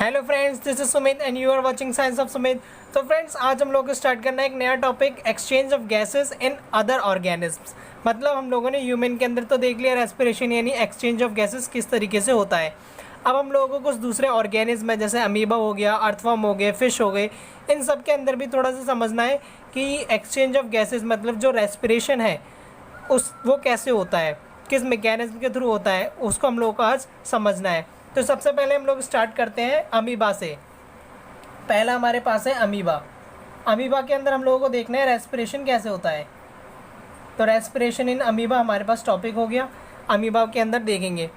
Hello friends, this is Sumit and you are watching science of Sumit. तो friends, आज हम लोग को स्टार्ट करना है एक नया topic, exchange of gases in other organisms. मतलब हम लोगों ने ह्यूमन के अंदर तो देख लिया रेस्पिरेशन यानी एक्सचेंज ऑफ गैसेस किस तरीके से होता है। अब हम लोगों को कुछ दूसरे ऑर्गेनिज्म है जैसे अमीबा हो गया, अर्थवर्म हो गए, फिश हो गए, इन सब के अंदर भी थोड़ा सा समझना है कि एक्सचेंज ऑफ गैसेस मतलब जो रेस्पिरेशन है वो कैसे होता है, किस मैकेनिज्म के थ्रू होता है, उसको हम लोगों को आज समझना है। तो सबसे पहले हम लोग स्टार्ट करते हैं अमीबा से। पहला हमारे पास है अमीबा। अमीबा के अंदर हम लोगों को देखना है रेस्पिरेशन कैसे होता है। तो रेस्पिरेशन इन अमीबा हमारे पास टॉपिक हो गया। अमीबा के अंदर देखेंगे,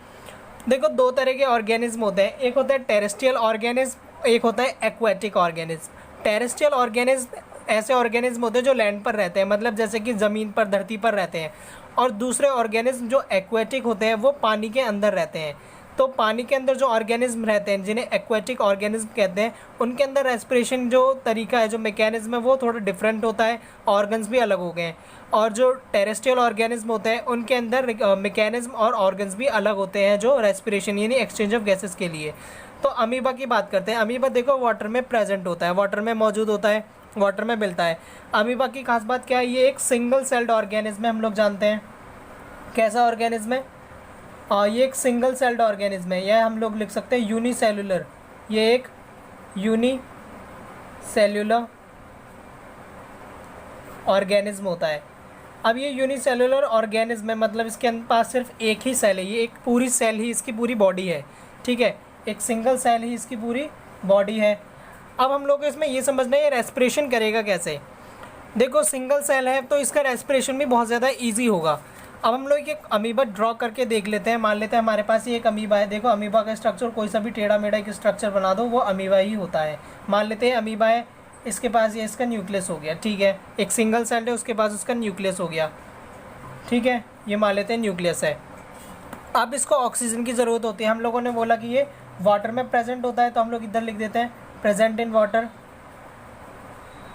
देखो दो तरह के ऑर्गेनिज्म होते हैं, एक होता है टेरेस्ट्रियल ऑर्गेनिज्म, एक होता है एक्वेटिक ऑर्गेनिज्म। टेरेस्ट्रियल ऑर्गेनिज्म ऐसे ऑर्गेनिज्म होते हैं जो लैंड पर रहते हैं, मतलब जैसे कि ज़मीन पर, धरती पर रहते हैं। और दूसरे ऑर्गेनिज्म जो एक्वेटिक होते हैं वो पानी के अंदर रहते हैं। तो पानी के अंदर जो ऑर्गेनिज्म रहते हैं जिन्हें एक्वेटिक ऑर्गेनिज्म कहते हैं, उनके अंदर रेस्पिरेशन जो तरीका है, जो मैकेनिज्म है वो थोड़ा डिफरेंट होता है, ऑर्गन्स भी अलग हो गए हैं। और जो टेरेस्ट्रियल ऑर्गेनिज्म होते हैं उनके अंदर मैकेनिज्म और ऑर्गन्स भी अलग होते हैं जो रेस्पिरेशन यानी एक्सचेंज ऑफ गैसेस के लिए। तो अमीबा की बात करते हैं। अमीबा देखो वाटर में प्रेजेंट होता है, वाटर में मौजूद होता है, वाटर में मिलता है। अमीबा की खास बात क्या है, ये एक सिंगल सेल्ड ऑर्गेनिज्म है, हम लोग जानते हैं। कैसा ऑर्गेनिज्म है? ये एक सिंगल सेल्ड ऑर्गेनिज्म है, यह हम लोग लिख सकते हैं यूनिसेलुलर। ये एक यूनिसेलुलर ऑर्गेनिज्म होता है। अब ये यूनिसेलुलर ऑर्गेनिज्म है, मतलब इसके पास सिर्फ एक ही सेल है, ये एक पूरी सेल ही इसकी पूरी बॉडी है, ठीक है, एक सिंगल सेल ही इसकी पूरी बॉडी है। अब हम लोग को इसमें ये समझना है ये रेस्पिरेशन करेगा कैसे। देखो सिंगल सेल है तो इसका रेस्पिरेशन भी बहुत ज़्यादा ईजी होगा। अब हम लोग एक अमीबा ड्रॉ करके देख लेते हैं। मान लेते हैं हमारे पास ये एक अमीबा है। देखो अमीबा का स्ट्रक्चर कोई सा भी टेढ़ा मेढ़ा एक स्ट्रक्चर बना दो, वो अमीबा ही होता है। मान लेते हैं अमीबा है, इसके पास ये इसका न्यूक्लियस हो गया, ठीक है, एक सिंगल सेल है उसके पास उसका न्यूक्लियस हो गया, ठीक है, ये मान लेते हैं न्यूक्लियस है। अब इसको ऑक्सीजन की ज़रूरत होती है। हम लोगों ने बोला कि ये वाटर में प्रेजेंट होता है, तो हम लोग इधर लिख देते हैं present in water,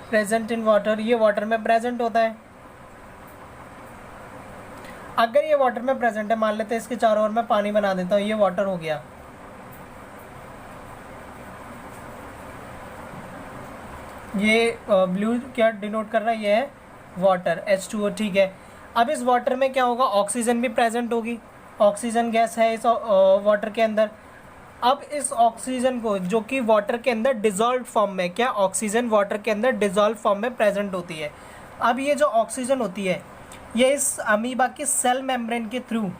present in water, ये वाटर में प्रेजेंट होता है। अगर ये वाटर में प्रेजेंट है, मान लेते हैं इसके चारों ओर मैं पानी बना देता हूँ, ये वाटर हो गया। ये ब्लू क्या डिनोट कर रहा है, ये है वाटर, H2O, ठीक है। अब इस वाटर में क्या होगा, ऑक्सीजन भी प्रेजेंट होगी, ऑक्सीजन गैस है इस वाटर के अंदर। अब इस ऑक्सीजन को जो कि वाटर के अंदर डिजॉल्व फॉर्म में, क्या ऑक्सीजन वाटर के अंदर डिजॉल्व फॉर्म में प्रेजेंट होती है। अब ये जो ऑक्सीजन होती है ये इस अमीबा की सेल मेम्ब्रेन के थ्रू,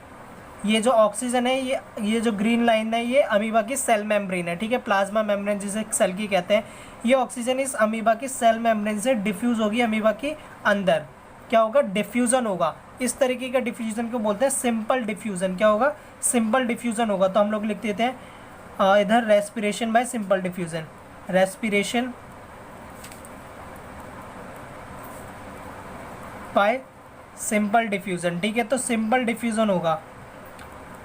ये जो ऑक्सीजन है ये जो ग्रीन लाइन है ये अमीबा की सेल मेम्ब्रेन है, ठीक है, प्लाज्मा मेम्ब्रेन जिसे सेल की कहते हैं। ये ऑक्सीजन इस अमीबा की सेल मेम्ब्रेन से डिफ्यूज़ होगी अमीबा के अंदर। क्या होगा, डिफ्यूज़न होगा। इस तरीके का डिफ्यूज़न को बोलते हैं सिंपल डिफ्यूज़न। क्या होगा, सिंपल डिफ्यूज़न होगा। तो हम लोग लिख देते हैं इधर respiration bye simple diffusion, respiration bye simple diffusion, ठीक है। तो सिंपल डिफ्यूज़न होगा।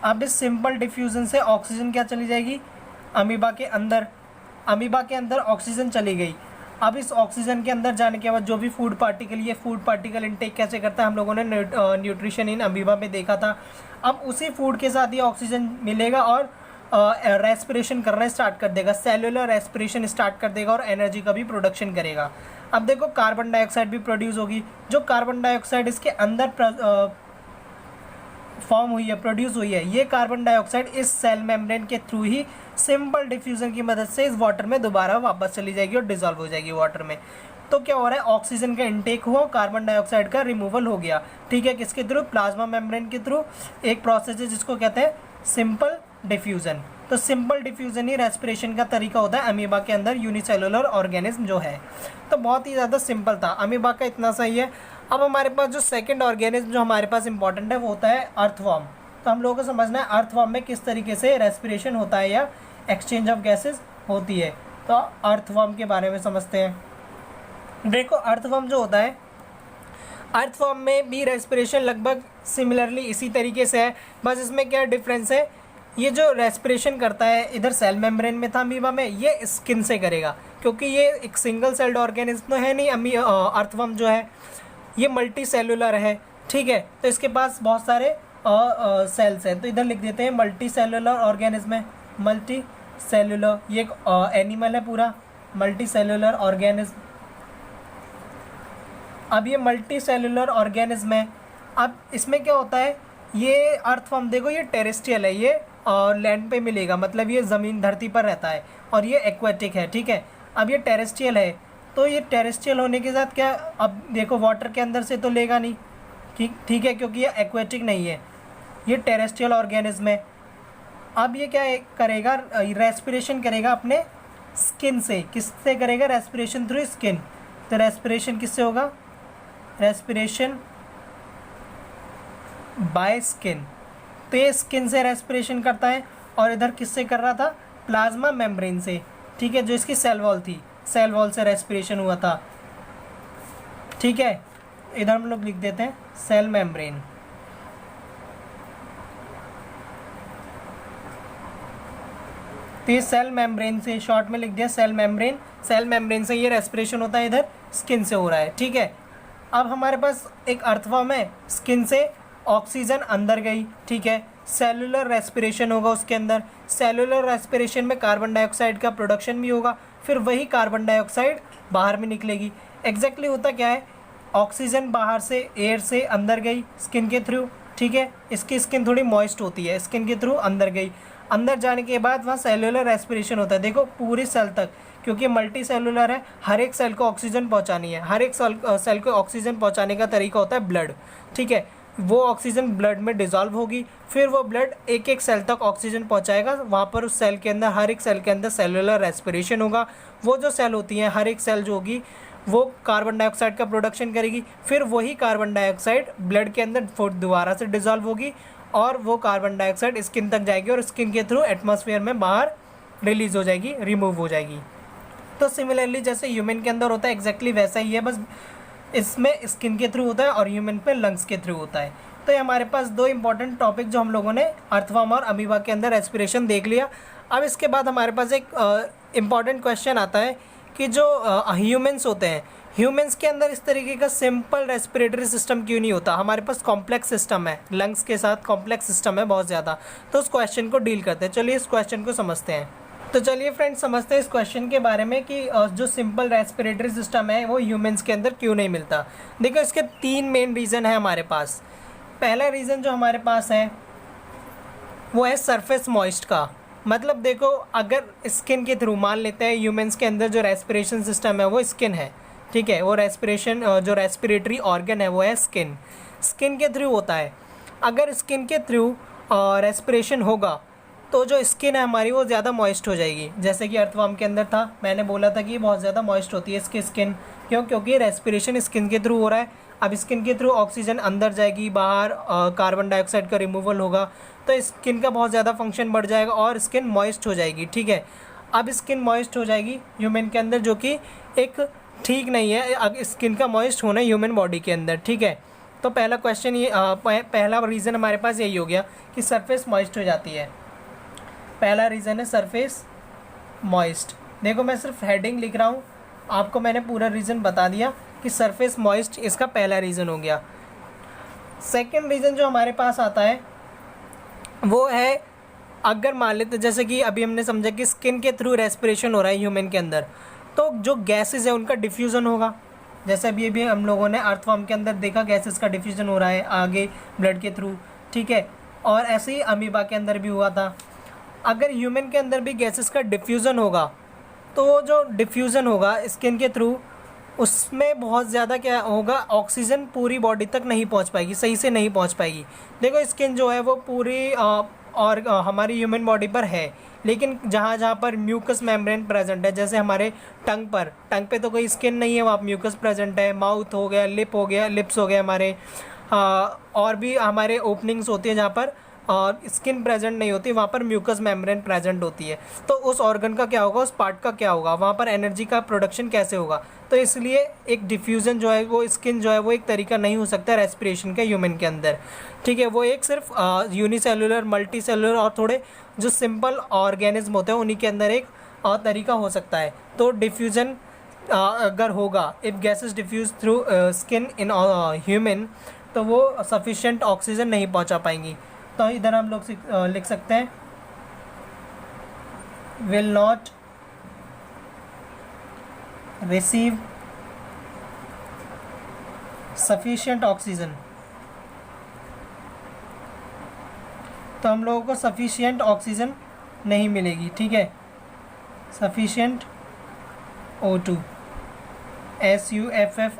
अब इस सिंपल डिफ्यूज़न से ऑक्सीजन क्या चली जाएगी, अमीबा के अंदर, अमीबा के अंदर ऑक्सीजन चली गई। अब इस ऑक्सीजन के अंदर जाने के बाद जो भी फूड पार्टिकल, ये फूड पार्टिकल इनटेक कैसे करता है हम लोगों ने न्यूट्रिशन इन अमीबा में देखा था। अब उसी फूड के साथ ये ऑक्सीजन मिलेगा और रेस्पिरेशन करना स्टार्ट कर देगा, सेलुलर रेस्पिरेशन स्टार्ट कर देगा और एनर्जी का भी प्रोडक्शन करेगा। अब देखो कार्बन डाइऑक्साइड भी प्रोड्यूस होगी। जो कार्बन डाइऑक्साइड इसके अंदर फॉर्म हुई है, प्रोड्यूस हुई है, ये कार्बन डाइऑक्साइड इस सेल मेम्ब्रेन के थ्रू ही सिंपल डिफ्यूजन की मदद से इस वाटर में दोबारा वापस चली जाएगी और डिजॉल्व हो जाएगी वाटर में। तो क्या हो रहा है, ऑक्सीजन का इंटेक हुआ, कार्बन डाइऑक्साइड का रिमूवल हो गया, ठीक है, किसके थ्रू, प्लाज्मा मेम्ब्रेन के थ्रू। एक प्रोसेस है जिसको कहते हैं सिंपल डिफ्यूजन। तो सिंपल डिफ्यूजन ही रेस्पिरेशन का तरीका होता है अमीबा के अंदर, यूनिसेलुलर ऑर्गेनिज्म जो है। तो बहुत ही ज़्यादा सिंपल था, अमीबा का इतना सही है। अब हमारे पास जो सेकंड ऑर्गेनिज्म जो हमारे पास इंपॉर्टेंट है वो होता है अर्थवर्म। तो हम लोगों को समझना है अर्थवर्म में किस तरीके से रेस्पिरेशन होता है या एक्सचेंज ऑफ गैसेस होती है। तो अर्थवर्म के बारे में समझते हैं। देखो अर्थवर्म जो होता है, अर्थवर्म में भी रेस्पिरेशन लगभग सिमिलरली इसी तरीके से है, बस इसमें क्या डिफरेंस है, ये जो रेस्पिरेशन करता है इधर सेल मेम्ब्रेन में था अमीबा में, ये स्किन से करेगा, क्योंकि ये एक सिंगल सेल्ड ऑर्गेनिज्म तो है नहीं। अर्थवर्म जो है ये मल्टी सेलुलर है, ठीक है, तो इसके पास बहुत सारे सेल्स हैं। तो इधर लिख देते हैं मल्टी सेलुलर ऑर्गेनिज्म है, मल्टी सेलुलर, ये एक एनिमल है पूरा, मल्टी सेलुलर ऑर्गेनिज्म। अब ये मल्टी सेलुलर ऑर्गेनिज्म है। अब इसमें क्या होता है, ये अर्थवर्म देखो ये टेरेस्ट्रियल है, ये लैंड पे मिलेगा, मतलब ये ज़मीन धरती पर रहता है, और ये एक्वेटिक है, ठीक है। अब ये टेरेस्ट्रियल है, तो ये टेरेस्ट्रियल होने के साथ क्या, अब देखो वाटर के अंदर से तो लेगा नहीं, ठीक है, क्योंकि ये एक्वेटिक नहीं है, ये टेरेस्ट्रियल ऑर्गेनिज्म है। अब ये क्या करेगा, रेस्पिरेशन करेगा अपने स्किन से। किससे करेगा, रेस्पिरेशन थ्रू स्किन। तो रेस्पिरेशन किससे होगा, रेस्पिरेशन बाय स्किन। तो ये स्किन से रेस्पिरेशन करता है, और इधर किससे कर रहा था, प्लाज्मा मेम्ब्रेन से, ठीक है, जो इसकी सेल वॉल थी, सेल वॉल से रेस्पिरेशन हुआ था, ठीक है। इधर हम लोग लिख देते हैं सेल मेम्ब्रेन। तो ये सेल मेम्ब्रेन से, शॉर्ट में लिख दिया सेल मेम्ब्रेन, सेल मेम्ब्रेन से ये रेस्पिरेशन होता है, इधर स्किन से हो रहा है, ठीक है। अब हमारे पास एक अर्थवर्म है, स्किन से ऑक्सीजन अंदर गई, ठीक है, सेलुलर रेस्पिरेशन होगा उसके अंदर। सेलुलर रेस्पिरेशन में कार्बन डाइऑक्साइड का प्रोडक्शन भी होगा, फिर वही कार्बन डाइऑक्साइड बाहर में निकलेगी। एग्जैक्टली होता क्या है, ऑक्सीजन बाहर से, एयर से अंदर गई स्किन के थ्रू, ठीक है, इसकी स्किन थोड़ी मॉइस्ट होती है, स्किन के थ्रू अंदर गई, अंदर जाने के बाद वहाँ सेलुलर रेस्पिरेशन होता है, देखो पूरी सेल तक, क्योंकि मल्टी सेलुलर है, हर एक सेल को ऑक्सीजन पहुँचानी है, हर एक सेल को ऑक्सीजन पहुँचाने का तरीका होता है ब्लड, ठीक है। वो ऑक्सीजन ब्लड में डिज़ोल्व होगी, फिर वो ब्लड एक एक सेल तक ऑक्सीजन पहुंचाएगा, वहाँ पर उस सेल के अंदर, हर एक सेल के अंदर सेलुलर रेस्पिरेशन होगा। वो जो सेल होती हैं, हर एक सेल जो होगी वो कार्बन डाइऑक्साइड का प्रोडक्शन करेगी, फिर वही कार्बन डाइऑक्साइड ब्लड के अंदर दोबारा से डिज़ोल्व होगी, और वो कार्बन डाइऑक्साइड स्किन तक जाएगी, और स्किन के थ्रू एटमॉस्फेयर में बाहर रिलीज़ हो जाएगी, रिमूव हो जाएगी। तो सिमिलरली जैसे ह्यूमन के अंदर होता है, एग्जैक्टली वैसा ही है, बस इसमें स्किन के थ्रू होता है और ह्यूमन पे लंग्स के थ्रू होता है। तो ये हमारे पास दो इंपॉर्टेंट टॉपिक जो हम लोगों ने अर्थवर्म और अमीबा के अंदर रेस्पिरेशन देख लिया। अब इसके बाद हमारे पास एक इम्पॉर्टेंट क्वेश्चन आता है कि जो ह्यूमन्स होते हैं, ह्यूमन्स के अंदर इस तरीके का सिंपल रेस्पिरेटरी सिस्टम क्यों नहीं होता। हमारे पास कॉम्प्लेक्स सिस्टम है, लंग्स के साथ कॉम्प्लेक्स सिस्टम है बहुत ज़्यादा। तो उस क्वेश्चन को डील करते हैं, चलिए इस क्वेश्चन को समझते हैं। तो चलिए फ्रेंड्स समझते हैं इस क्वेश्चन के बारे में कि जो सिंपल रेस्पिरेटरी सिस्टम है वो ह्यूमंस के अंदर क्यों नहीं मिलता। देखो इसके तीन मेन रीज़न है हमारे पास। पहला रीज़न जो हमारे पास है वो है सरफेस मॉइस्ट का। मतलब देखो अगर स्किन के थ्रू, मान लेते हैं ह्यूमंस के अंदर जो रेस्पिरेशन सिस्टम है वो स्किन है, ठीक है, वो रेस्पिरेशन जो रेस्पिरेटरी ऑर्गन है वो है स्किन, स्किन के थ्रू होता है। अगर स्किन के थ्रू रेस्पिरेशन होगा तो जो स्किन है हमारी वो ज़्यादा मॉइस्ट हो जाएगी। जैसे कि अर्थवर्म के अंदर था, मैंने बोला था कि बहुत ज़्यादा मॉइस्ट होती है इसकी स्किन, क्योंकि रेस्पिरेशन स्किन के थ्रू हो रहा है। अब स्किन के थ्रू ऑक्सीजन अंदर जाएगी, बाहर कार्बन डाइऑक्साइड का रिमूवल होगा, तो स्किन का बहुत ज़्यादा फंक्शन बढ़ जाएगा और स्किन मॉइस्ट हो जाएगी, ठीक है। अब स्किन मॉइस्ट हो जाएगी ह्यूमन के अंदर, जो कि एक ठीक नहीं है स्किन का मॉइस्ट होना ह्यूमन बॉडी के अंदर, ठीक है। तो पहला क्वेश्चन ये पहला रीज़न हमारे पास यही हो गया कि सरफेस मॉइस्ट हो जाती है। पहला रीज़न है सरफेस मॉइस्ट। देखो मैं सिर्फ हेडिंग लिख रहा हूँ, आपको मैंने पूरा रीज़न बता दिया कि सरफेस मॉइस्ट इसका पहला रीज़न हो गया। सेकंड रीज़न जो हमारे पास आता है वो है, अगर मान लेते जैसे कि अभी हमने समझा कि स्किन के थ्रू रेस्पिरेशन हो रहा है ह्यूमन के अंदर, तो जो गैसेस है उनका डिफ्यूज़न होगा। जैसे अभी हम लोगों ने अर्थवर्म के अंदर देखा गैसेस का डिफ्यूज़न हो रहा है आगे ब्लड के थ्रू, ठीक है, और ऐसे ही अमीबा के अंदर भी हुआ था। अगर ह्यूमन के अंदर भी गैसेस का डिफ्यूज़न होगा तो जो डिफ्यूज़न होगा स्किन के थ्रू, उसमें बहुत ज़्यादा क्या होगा, ऑक्सीजन पूरी बॉडी तक नहीं पहुंच पाएगी, सही से नहीं पहुंच पाएगी। देखो स्किन जो है वो पूरी और हमारी ह्यूमन बॉडी पर है, लेकिन जहाँ जहाँ पर म्यूकस मेम्ब्रेन प्रेजेंट है, जैसे हमारे टंग पे तो कोई स्किन नहीं है, वहाँ म्यूकस प्रेजेंट है। माउथ हो गया, लिप्स हो गए हमारे, और भी हमारे ओपनिंग्स होती है जहाँ पर और स्किन प्रेजेंट नहीं होती, वहाँ पर म्यूकस मेम्ब्रेन प्रेजेंट होती है। तो उस ऑर्गन का क्या होगा, उस पार्ट का क्या होगा, वहाँ पर एनर्जी का प्रोडक्शन कैसे होगा। तो इसलिए एक डिफ्यूज़न जो है वो स्किन जो है वो एक तरीका नहीं हो सकता रेस्पिरेशन का ह्यूमन के अंदर, ठीक है। वो एक सिर्फ यूनिसेलुलर, मल्टी सेलुलर और थोड़े जो सिंपल ऑर्गेनिज्म होते हैं उन्हीं के अंदर एक तरीका हो सकता है। तो डिफ्यूज़न अगर होगा, if gases diffuse through skin in human, तो वो सफिशेंट ऑक्सीजन नहीं पहुँचा पाएंगी। तो इधर हम लोग लिख सकते हैं will not receive sufficient oxygen। तो हम लोगों को सफिशिएंट ऑक्सीजन नहीं मिलेगी, ठीक है। सफिशिएंट O2 SUFFICIENT,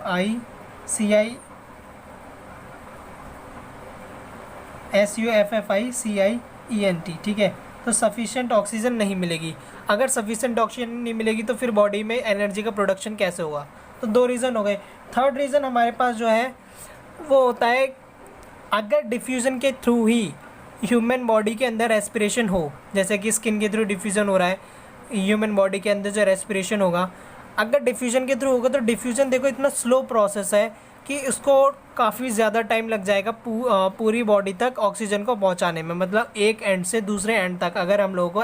ठीक है। तो सफिशिएंट ऑक्सीजन नहीं मिलेगी। अगर सफिशिएंट ऑक्सीजन नहीं मिलेगी तो फिर बॉडी में एनर्जी का प्रोडक्शन कैसे होगा? तो दो रीज़न हो गए। थर्ड रीज़न हमारे पास जो है वो होता है, अगर डिफ्यूज़न के थ्रू ही ह्यूमन बॉडी के अंदर रेस्पिरेशन हो, जैसे कि स्किन के थ्रू डिफ्यूज़न हो रहा है, ह्यूमन बॉडी के अंदर जो रेस्पिरेशन होगा, अगर डिफ्यूज़न के थ्रू होगा तो डिफ्यूज़न देखो इतना स्लो प्रोसेस है कि इसको काफ़ी ज़्यादा टाइम लग जाएगा पूरी बॉडी तक ऑक्सीजन को पहुंचाने में। मतलब एक एंड से दूसरे एंड तक अगर हम लोगों को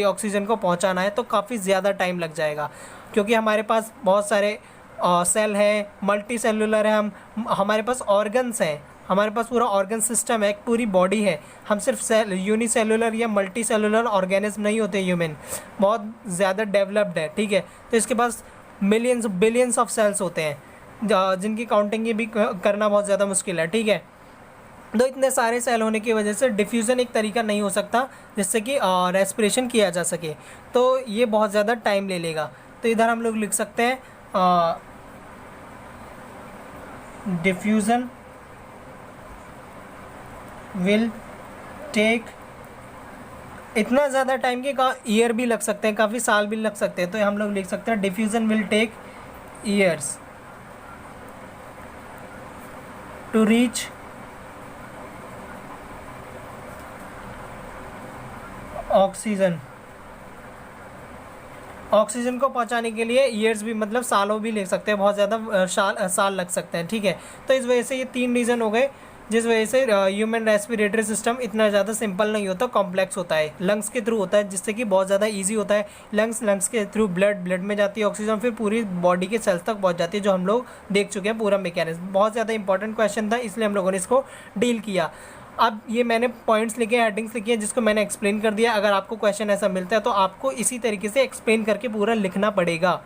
ऑक्सीजन को पहुंचाना है तो काफ़ी ज़्यादा टाइम लग जाएगा, क्योंकि हमारे पास बहुत सारे सेल हैं, मल्टी सेलुलर है, हमारे पास ऑर्गन्स हैं, हमारे पास पूरा ऑर्गन सिस्टम है, एक पूरी बॉडी है। हम सिर्फ यूनिसेलुलर या मल्टी सेलुलर ऑर्गेनिज्म नहीं होते, ह्यूमन बहुत ज़्यादा डेवलप्ड है, ठीक है। तो इसके पास मिलियंस बिलियंस ऑफ सेल्स होते हैं, जिनकी काउंटिंग भी करना बहुत ज़्यादा मुश्किल है, ठीक है। तो इतने सारे सेल होने की वजह से डिफ्यूज़न एक तरीका नहीं हो सकता जिससे कि रेस्पिरेशन किया जा सके, तो ये बहुत ज़्यादा टाइम ले लेगा। तो इधर हम लोग लिख सकते हैं डिफ्यूज़न विल टेक, इतना ज़्यादा टाइम कि ईयर भी लग सकते हैं, काफ़ी साल भी लग सकते हैं। तो हम लोग लिख सकते हैं diffusion will take years to reach oxygen. Oxygen को पहुंचाने के लिए ईयर्स भी मतलब सालों भी ले सकते हैं, बहुत ज़्यादा साल लग सकते हैं, ठीक है। तो इस वजह से ये तीन रीज़न हो गए जिस वजह से ह्यूमन रेस्पिरेटरी सिस्टम इतना ज़्यादा सिंपल नहीं होता, कॉम्प्लेक्स होता है। लंग्स के थ्रू होता है जिससे कि बहुत ज़्यादा इजी होता है। लंग्स के थ्रू ब्लड में जाती है ऑक्सीजन, फिर पूरी बॉडी के सेल्स तक पहुंच जाती है, जो हम लोग देख चुके हैं पूरा मैकेनिज्म। बहुत ज़्यादा इंपॉर्टेंट क्वेश्चन था, इसलिए हम लोगों ने इसको डील किया। अब ये मैंने पॉइंट्स लिखे, हेडिंग्स लिखी है, जिसको मैंने एक्सप्लेन कर दिया। अगर आपको क्वेश्चन ऐसा मिलता है तो आपको इसी तरीके से एक्सप्लेन करके पूरा लिखना पड़ेगा।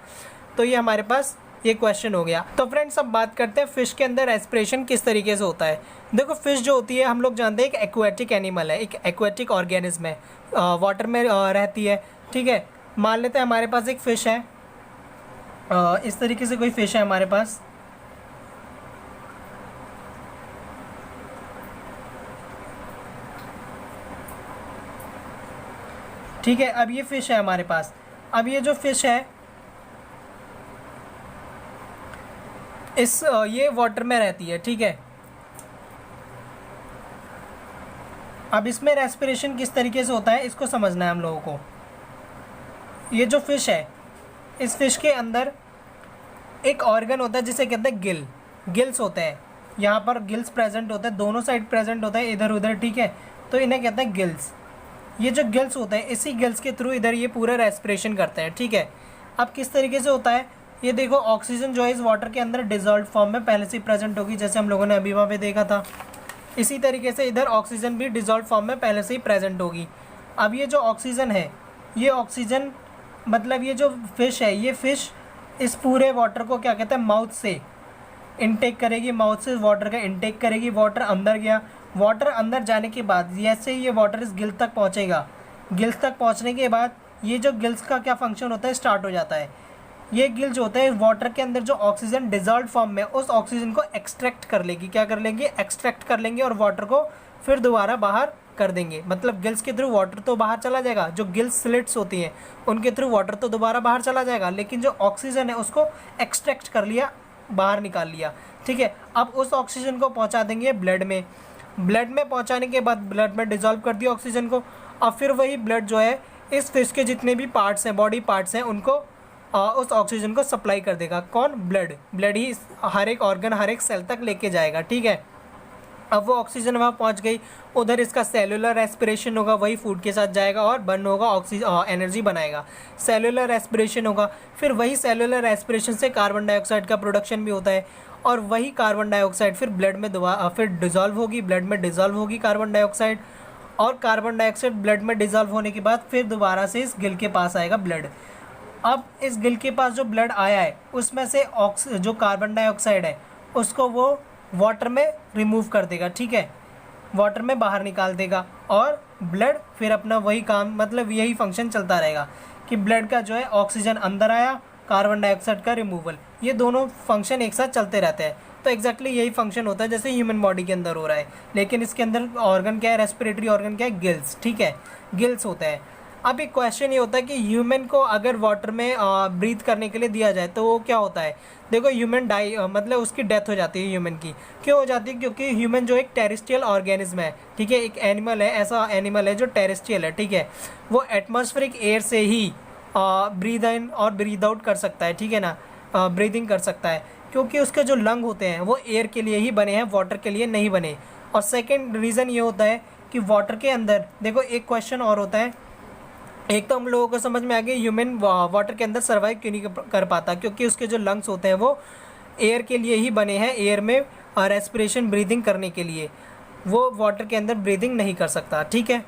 तो ये हमारे पास ये क्वेश्चन हो गया। तो फ्रेंड्स अब बात करते हैं फ़िश के अंदर रेस्पिरेशन किस तरीके से होता है। देखो फ़िश जो होती है हम लोग जानते हैं एक एक्वेटिक एनिमल है, एक एक्वेटिक ऑर्गेनिज्म है, वाटर में रहती है, ठीक है। मान लेते हैं हमारे पास एक फ़िश है, इस तरीके से कोई फ़िश है हमारे पास, ठीक है। अब ये फ़िश है हमारे पास, अब ये जो फ़िश है ये वाटर में रहती है, ठीक है। अब इसमें रेस्पिरेशन किस तरीके से होता है इसको समझना है हम लोगों को। ये जो फ़िश है, इस फ़िश के अंदर एक ऑर्गन होता है जिसे कहते हैं गिल्स होते हैं। यहाँ पर गिल्स प्रेजेंट होते हैं, दोनों साइड प्रेजेंट होता है, इधर उधर, ठीक है। तो इन्हें कहते हैं गिल्स। ये जो गिल्स होते हैं इसी गिल्स के थ्रू इधर ये पूरा रेस्पिरेशन करते हैं, ठीक है। अब किस तरीके से होता है ये देखो, ऑक्सीजन जो है इस वाटर के अंदर डिजॉल्व फॉर्म में पहले से ही प्रेजेंट होगी, जैसे हम लोगों ने अभी वहाँ पे देखा था। इसी तरीके से इधर ऑक्सीजन भी डिजॉल्व फॉर्म में पहले से ही प्रेजेंट होगी। अब ये जो ऑक्सीजन है, ये ऑक्सीजन मतलब ये जो फ़िश है, ये फ़िश इस पूरे वाटर को क्या कहते हैं माउथ से इनटेक करेगी, माउथ से वाटर का इनटेक करेगी। वाटर अंदर गया, वाटर अंदर जाने के बाद जैसे ये वाटर इस गिल्स तक पहुँचेगा, गिल्स तक पहुँचने के बाद ये जो गिल्स का क्या फंक्शन होता है स्टार्ट हो जाता है। ये गिल्स जो होते हैं वाटर के अंदर जो ऑक्सीजन डिजॉल्व फॉर्म में उस ऑक्सीजन को एक्सट्रैक्ट कर लेगी, क्या कर लेंगे एक्सट्रैक्ट कर लेंगे, और वाटर को फिर दोबारा बाहर कर देंगे। मतलब गिल्स के थ्रू वाटर तो बाहर चला जाएगा, जो गिल्स स्लिट्स होती हैं उनके थ्रू वाटर तो दोबारा बाहर चला जाएगा, लेकिन जो ऑक्सीजन है उसको एक्सट्रैक्ट कर लिया, बाहर निकाल लिया, ठीक है। अब उस ऑक्सीजन को पहुँचा देंगे ब्लड में, ब्लड में पहुँचाने के बाद ब्लड में डिजॉल्व कर दिया ऑक्सीजन को। अब फिर वही ब्लड जो है इस फिश के जितने भी पार्ट्स हैं, बॉडी पार्ट्स हैं, उनको उस ऑक्सीजन को सप्लाई कर देगा। कौन? ब्लड ही हर एक ऑर्गन हर एक सेल तक लेके जाएगा, ठीक है। अब वो ऑक्सीजन वहाँ पहुँच गई, उधर इसका सेलुलर रेस्पिरेशन होगा, वही फूड के साथ जाएगा और बर्न होगा, एनर्जी बनाएगा। सेलुलर रेस्पिरेशन होगा, फिर वही सेलुलर रेस्पिरेशन से कार्बन डाइऑक्साइड का प्रोडक्शन भी होता है, और वही कार्बन डाइऑक्साइड फिर ब्लड में फिर डिज़ोल्व होगी, ब्लड में डिज़ोल्व होगी कार्बन डाइऑक्साइड, और कार्बन डाइऑक्साइड ब्लड में डिजॉल्व होने के बाद फिर दोबारा से इस गिल के पास आएगा ब्लड। अब इस गिल के पास जो ब्लड आया है उसमें से जो कार्बन डाइऑक्साइड है उसको वो वाटर में रिमूव कर देगा, ठीक है, वाटर में बाहर निकाल देगा, और ब्लड फिर अपना वही काम, मतलब यही फंक्शन चलता रहेगा कि ब्लड का जो है ऑक्सीजन अंदर आया, कार्बन डाइऑक्साइड का रिमूवल, ये दोनों फंक्शन एक साथ चलते रहते हैं। तो एग्जैक्टली यही फंक्शन होता है जैसे ह्यूमन बॉडी के अंदर हो रहा है, लेकिन इसके अंदर ऑर्गन क्या है, रेस्पिरेटरी ऑर्गन क्या है, गिल्स, ठीक है, गिल्स होता है। अब एक क्वेश्चन ये होता है कि ह्यूमन को अगर वाटर में ब्रीथ करने के लिए दिया जाए तो वो क्या होता है। देखो ह्यूमन मतलब उसकी डेथ हो जाती है ह्यूमन की। क्यों हो जाती है? क्योंकि ह्यूमन जो एक टेरेस्ट्रियल ऑर्गेनिज्म है, ठीक है, एक एनिमल है, ऐसा एनिमल है जो टेरेस्ट्रियल है, ठीक है, वो एटमॉस्फेरिक एयर से ही ब्रीद इन और ब्रीद आउट कर सकता है, ठीक है ना, ब्रीदिंग कर सकता है, क्योंकि उसके जो लंग होते हैं वो एयर के लिए ही बने हैं, वाटर के लिए नहीं बने। और सेकेंड रीज़न ये होता है कि वाटर के अंदर, देखो एक क्वेश्चन और होता है, एक तो हम लोगों को समझ में आ गया ह्यूमन वाटर के अंदर सर्वाइव क्यों नहीं कर पाता, क्योंकि उसके जो लंग्स होते हैं वो एयर के लिए ही बने हैं, एयर में रेस्पिरेशन ब्रीदिंग करने के लिए, वो वाटर के अंदर ब्रीदिंग नहीं कर सकता, ठीक है।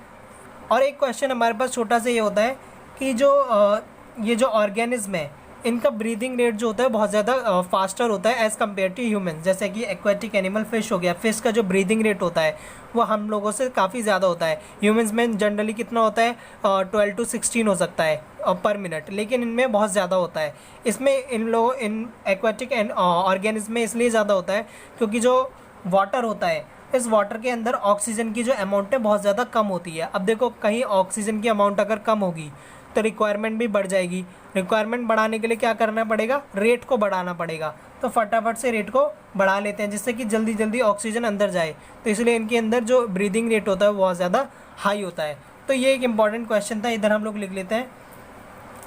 और एक क्वेश्चन हमारे पास छोटा सा ये होता है कि ये जो ऑर्गेनिज्म है इनका ब्रीदिंग रेट जो होता है बहुत ज़्यादा फास्टर होता है एज़ कम्पेयर टू ह्यूमन। जैसे कि एक्वेटिक एनिमल फिश हो गया, फिश का जो ब्रीदिंग रेट होता है वो हम लोगों से काफ़ी ज़्यादा होता है। ह्यूमंस में जनरली कितना होता है, 12 to 16 हो सकता है पर मिनट, लेकिन इनमें बहुत ज़्यादा होता है। इसमें इन एक्वेटिक ऑर्गेनिज्म में इसलिए ज़्यादा होता है क्योंकि जो वाटर होता है, इस वाटर के अंदर ऑक्सीजन की जो अमाउंट है बहुत ज़्यादा कम होती है। अब देखो कहीं ऑक्सीजन की अमाउंट अगर कम होगी तो रिक्वायरमेंट भी बढ़ जाएगी। रिक्वायरमेंट बढ़ाने के लिए क्या करना पड़ेगा, रेट को बढ़ाना पड़ेगा। तो फटाफट से रेट को बढ़ा लेते हैं जिससे कि जल्दी जल्दी ऑक्सीजन अंदर जाए, तो इसलिए इनके अंदर जो ब्रीदिंग रेट होता है वो बहुत ज़्यादा हाई होता है। तो ये एक इंपॉर्टेंट क्वेश्चन था, इधर हम लोग लिख लेते हैं।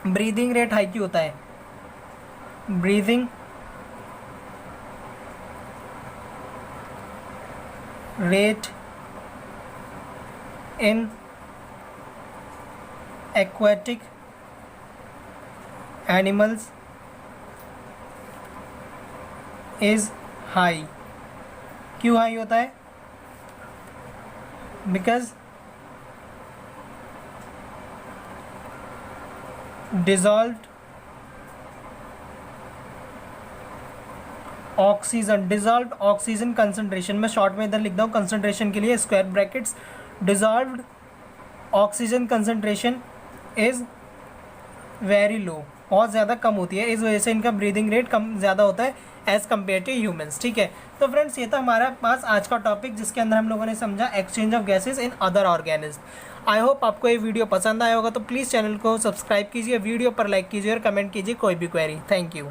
ब्रीदिंग रेट हाई क्यों होता है? Breathing rate in aquatic animals is high. क्यों हाई होता है? बिकॉज डिजॉल्व्ड ऑक्सीजन कंसंट्रेशन, मैं शॉर्ट में इधर लिखता हूँ कंसंट्रेशन के लिए square brackets, dissolved oxygen concentration is very low, बहुत ज़्यादा कम होती है, इस वजह से इनका ब्रीदिंग रेट कम ज़्यादा होता है एज़ कम्पेयर टू ह्यूमंस, ठीक है। तो फ्रेंड्स ये था हमारा पास आज का टॉपिक जिसके अंदर हम लोगों ने समझा exchange of gases in other organism. I hope आपको ये वीडियो पसंद आया होगा, तो प्लीज़ चैनल को सब्सक्राइब कीजिए, वीडियो पर लाइक कीजिए और कमेंट कीजिए कोई भी क्वेरी। Thank you.